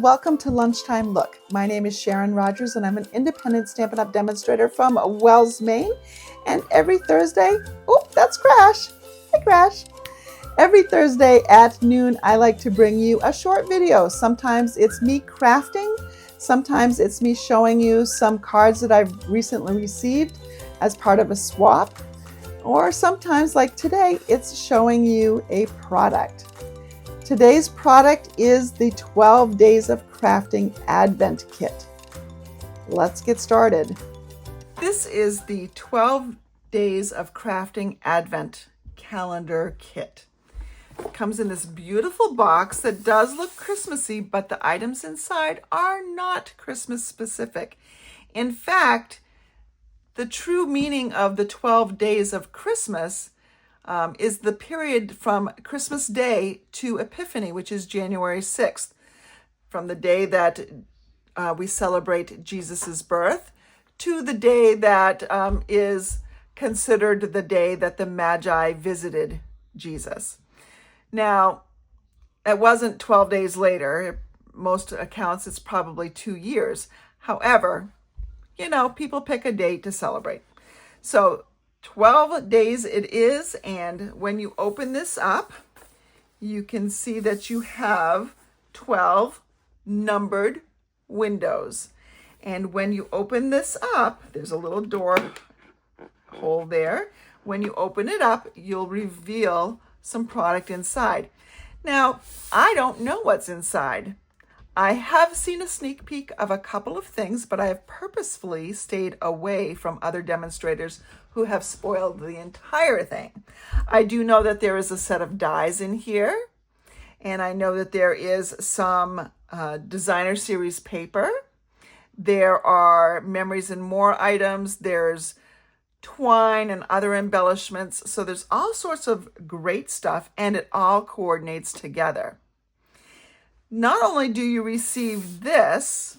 welcome to Lunchtime Look. My name is Sharon Rogers and I'm an independent Stampin' Up! Demonstrator from Wells, Maine. And every Thursday, that's Crash. Hi, Crash. Every Thursday at noon, I like to bring you a short video. Sometimes it's me crafting. Sometimes it's me showing you some cards that I've recently received as part of a swap. Or sometimes, like today, it's showing you a product. Today's product is the 12 Days of Crafting Advent Kit. Let's get started. This is the 12 Days of Crafting Advent Calendar Kit. It comes in this beautiful box that does look Christmassy, but the items inside are not Christmas specific. In fact, the true meaning of the 12 days of Christmas is the period from Christmas Day to Epiphany, which is January 6th, from the day that we celebrate Jesus's birth to the day that is considered the day that the Magi visited Jesus. Now, it wasn't 12 days later. Most accounts, it's probably 2 years. However, people pick a date to celebrate. So 12 days it is, and when you open this up, you can see that you have 12 numbered windows. And when you open this up, there's a little door hole there. When you open it up, you'll reveal some product inside. Now, I don't know what's inside. I have seen a sneak peek of a couple of things, but I have purposefully stayed away from other demonstrators who have spoiled the entire thing. I do know that there is a set of dies in here, and I know that there is some designer series paper. There are Memories and More items. There's twine and other embellishments. So there's all sorts of great stuff, and it all coordinates together. Not only do you receive this,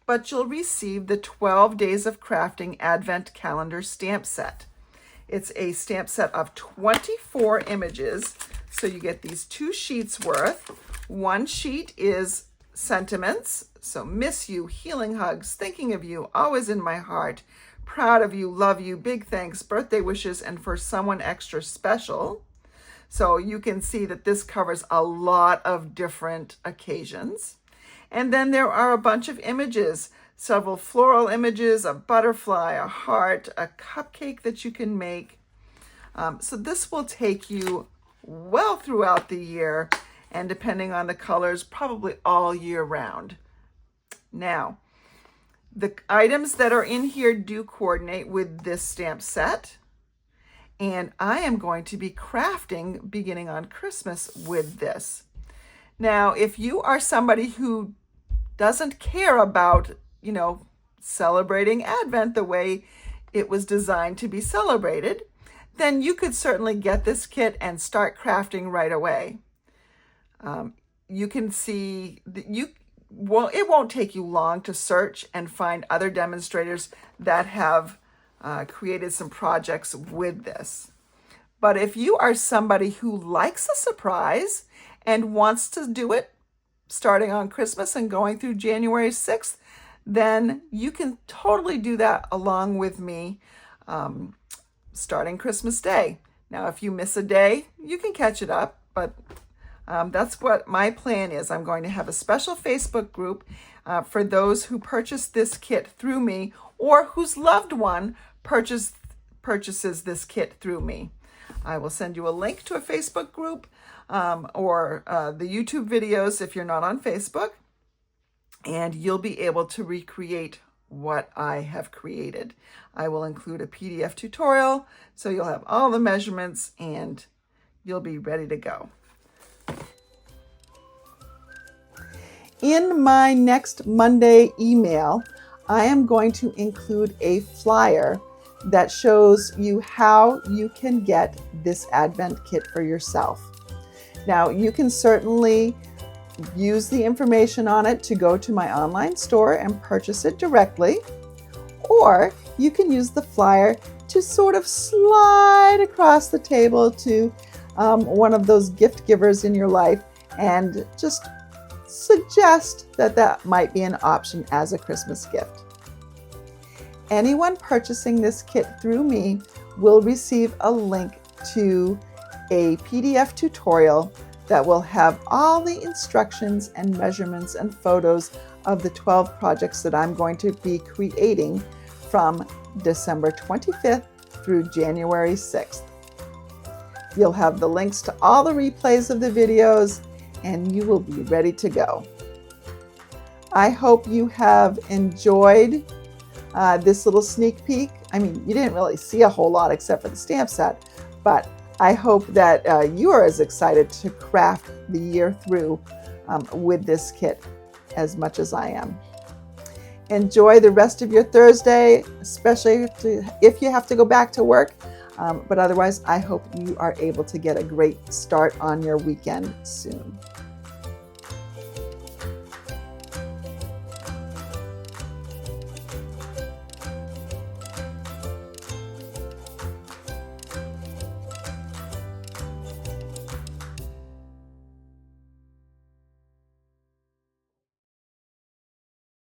but you'll receive the 12 Days of Crafting Advent Calendar stamp set. It's a stamp set of 24 images, so you get these 2 sheets worth. One sheet is sentiments, so miss you, healing hugs, thinking of you, always in my heart, proud of you, love you, big thanks, birthday wishes, and for someone extra special. So you can see that this covers a lot of different occasions. And then there are a bunch of images, several floral images, a butterfly, a heart, a cupcake that you can make. So this will take you well throughout the year, and depending on the colors, probably all year round. Now, the items that are in here do coordinate with this stamp set. And I am going to be crafting beginning on Christmas with this. Now, if you are somebody who doesn't care about, celebrating Advent the way it was designed to be celebrated, then you could certainly get this kit and start crafting right away. You can see, it won't take you long to search and find other demonstrators that have created some projects with this. But if you are somebody who likes a surprise and wants to do it starting on Christmas and going through January 6th, then you can totally do that along with me starting Christmas Day. Now, if you miss a day, you can catch it up, but that's what my plan is. I'm going to have a special Facebook group for those who purchase this kit through me or whose loved one purchases this kit through me. I will send you a link to a Facebook group or the YouTube videos if you're not on Facebook, and you'll be able to recreate what I have created. I will include a PDF tutorial, so you'll have all the measurements and you'll be ready to go. In my next Monday email, I am going to include a flyer that shows you how you can get this Advent kit for yourself. Now, you can certainly use the information on it to go to my online store and purchase it directly, or you can use the flyer to sort of slide across the table to one of those gift givers in your life and just suggest that that might be an option as a Christmas gift. Anyone purchasing this kit through me will receive a link to a PDF tutorial that will have all the instructions and measurements and photos of the 12 projects that I'm going to be creating from December 25th through January 6th. You'll have the links to all the replays of the videos, and you will be ready to go. I hope you have enjoyed this little sneak peek. I mean, you didn't really see a whole lot except for the stamp set, but I hope that you are as excited to craft the year through with this kit as much as I am. Enjoy the rest of your Thursday, especially if you have to go back to work. But otherwise, I hope you are able to get a great start on your weekend soon.